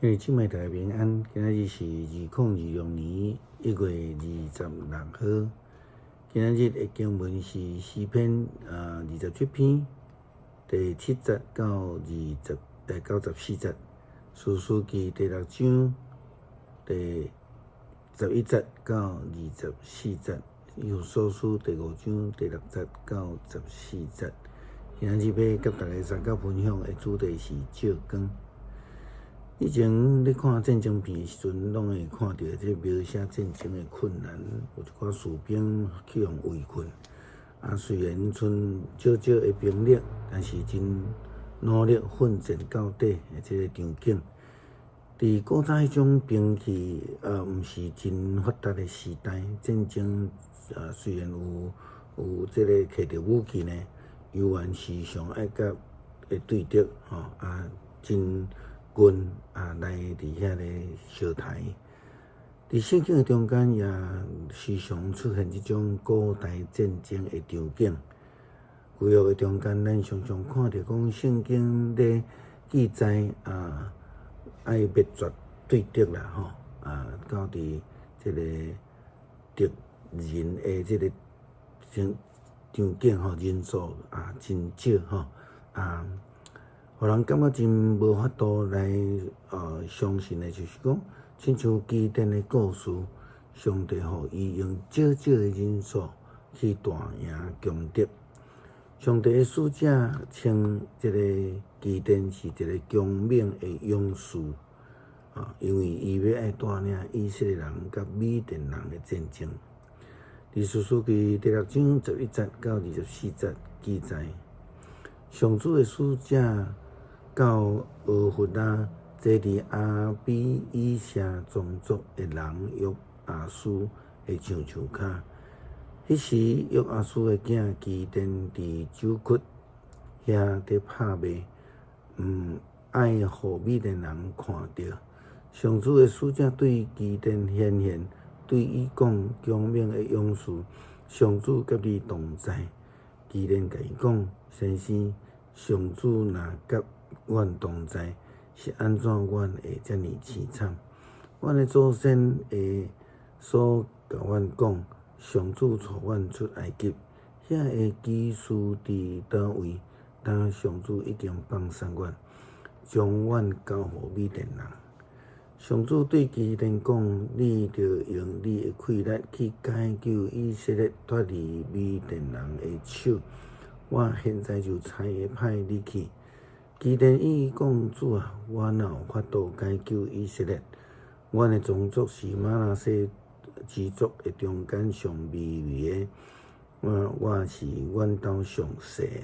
因为即摆大家平安，今仔日是2026年1月26号。今仔日的经文是诗篇27篇第7节到94节，士师记第6章第11节到24节，以弗所书第5章第6节到14节。今仔日要甲大家参考分享的主题是照光。以前咧看战争片的时阵，拢会看到这描写战争的困难，有一寡士兵去用围困。虽然剩少少的兵力，但是真努力奋战到底的这个场景。伫古早迄种兵器毋是真发达的时代，战争虽然有这个摕着武器呢，犹原时常爱甲对敌真军来伫遐咧相台。伫圣经的中间也时常出现即种古代战争的场景。旧约的中间，咱常常看到讲圣经咧记载爱灭绝对敌啦到伫即个敌人的即个场景人数真少互人感觉真无法度来相信的，就是讲，亲像基甸的故事，上帝互伊用少少的人数去大赢强敌。上帝的使者称这个基甸是一个强猛的勇士因为伊要爱带领以色列人甲米甸人的战争。伫士师记第6章11节到24节记载，上主的使者到俄弗拉，坐伫阿比以舍宗族的人约阿斯的墙骹。迄时约阿斯的囝基甸伫酒窟遐伫拍卖，爱互米甸人看到。上主的使者对基甸显现，对伊讲：强猛的勇士，上主甲你同在。基甸甲伊讲：先生，上主若甲阮同在，是安怎阮会遮尔凄惨？阮的祖先会所甲阮讲，上主带阮出埃及，遐的基士伫倒位？但上主已经放松阮，将阮交互米甸人。上主对基甸讲：你着用你的气力去解救以色列脱离米甸人的手。我现在就差派你去。基甸伊讲：主啊，我哪有法度解救以色列？阮的宗族是玛拿西支族的中间上微微的，我是阮兜上细的。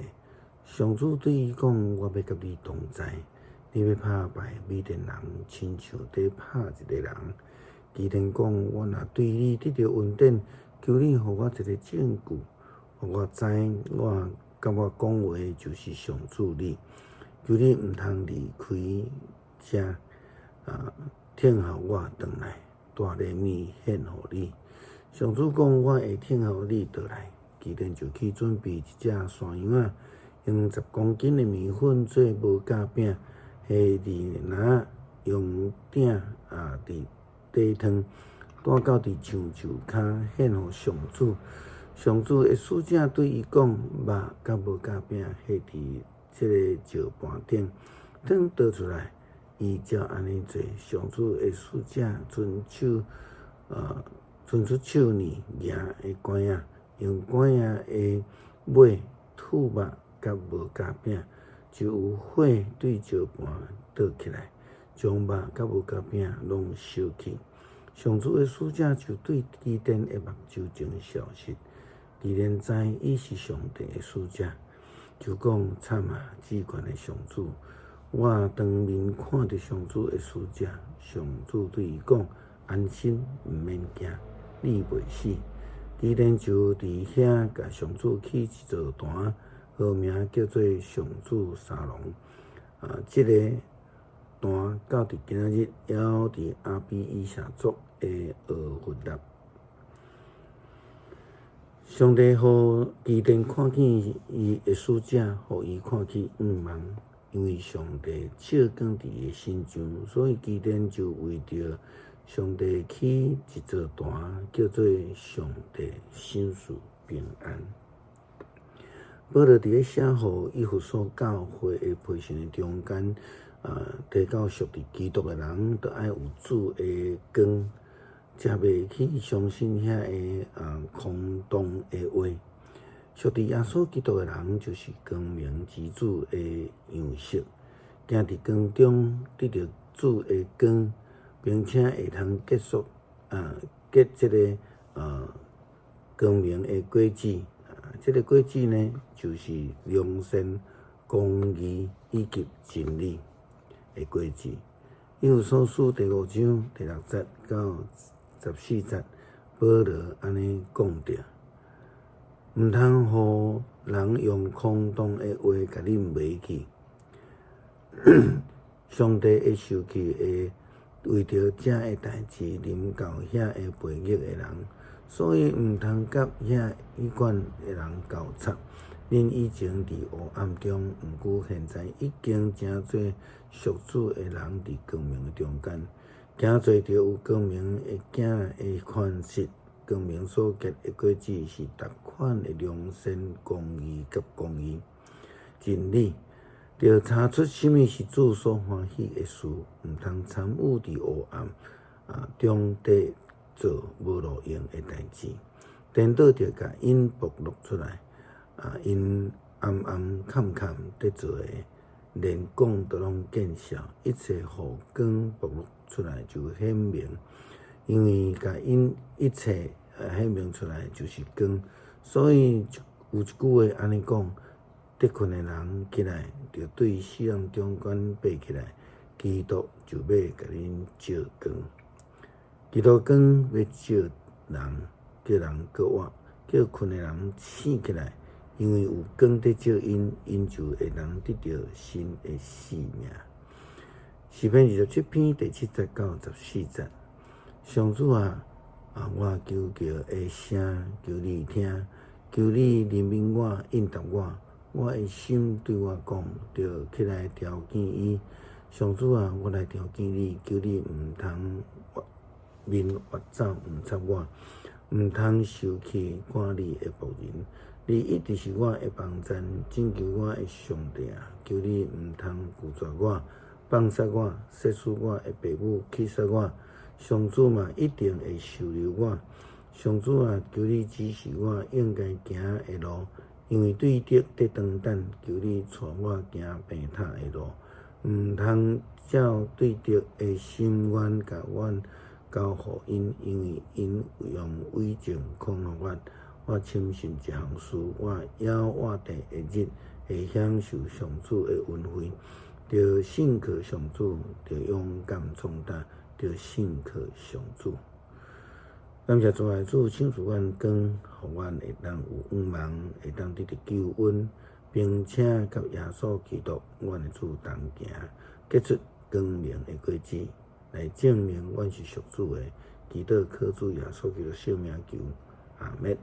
上主对伊讲：我要甲你同在，你要打败米甸人，亲像在拍一个人。基甸讲：我若对你得到恩典，求你互我一个证据，互我知我甲我讲话就是上主你。求你毋通离开遮听候我转来，大利米献互你。上主讲：我会听候你倒来。基甸就去准备一只山羊用10公斤的面粉做无夹饼，下伫篮，用鼎伫底汤，带到伫墙骹献互上主。上主的使者对伊讲：肉甲无夹饼下伫这个石盘顶，汤倒出来。伊照安尼做，上主的使者伸出手呢，举个管仔，用管仔的尾吐肉甲无夹饼，就有火对石盘倒起来，将肉甲无夹饼拢烧去。上主的使者就对基甸的目睭前消失。基甸知伊是上帝的使者，就讲：惨至权的上主！我当面看到上主的使者，上主对伊讲：安心，毋免惊，你袂死。基甸就伫遐甲上主起一座坛，号名叫做上主沙龙。这个坛到伫今仔日还伫阿比以舍族的俄弗拉。上帝互基甸看见伊的使者，互伊看见，毋茫因为上帝照光伫伊心上，所以基甸就为着上帝起一座坛，叫做上帝赏赐平安。保罗伫咧写互以弗所教会的培训的中间，提到属伫基督的人，都爱有主的光，才袂去相信遐个空洞的话。属伫耶稣基督的人，就是光明之主的样式，行伫光中，得到主的光，并且会通结这个光明的果子。这个果子呢，就是良善、公义以及真理的果子。以弗所书第5章第6节到14节，保罗安尼讲着：毋通互人用空洞的话甲你迷去。上帝会受气，会为着这个代志临到遐个悖逆的人。所以毋通甲遐异管的人交叉。恁以前伫黑暗中，毋过现在已经成做属主的人，伫光明的中间，行做着有光明的囝的款式。光明所结的果子是逐款的良善、公义甲公义、真理。着查出什么是主所欢喜的事，毋通参与伫黑暗中底做无路用的代志，颠倒着甲因暴露出来。因暗坎伫做的，连讲都拢见效，一切互光暴露出来就显明，因为甲因一切显明出来就是光。所以有一句话安尼讲：得困的人起来，着对死人中间爬起来，基督就要甲恁照光。基督光要照人，叫人搁活，叫困的人醒起来。因为有光在照因，因就会能得到新的生命。诗篇27篇第7节到14节，上主啊，我求的声，求你听，求你怜悯我，应答我。我的心对我讲，着起来条件伊。上主啊，我来条件你，求你毋通面滑走，毋插我，毋通受气赶你的仆人。你一直是我的帮站，拯救我的上帝啊！求你毋通拒绝我，放杀我，杀死我的父母，气杀我。上主嘛，一定会收留我。上主啊，求你指示我应该行的路，因为对敌在长等。求你带我行平坦的路，毋通照对敌的心愿甲阮交互因，因为因用伪证恐吓我。我深信一项事，我要活地的日，会享受上主的恩惠。着信靠上主，着勇敢壮大，着信靠上主。感谢主爱主赏赐阮光，互阮会当有光芒，会当得到救恩，并且甲耶稣基督阮的主同行，结出光明的果子，来证明阮是属主的。祈祷靠主耶稣基督圣名求，阿们。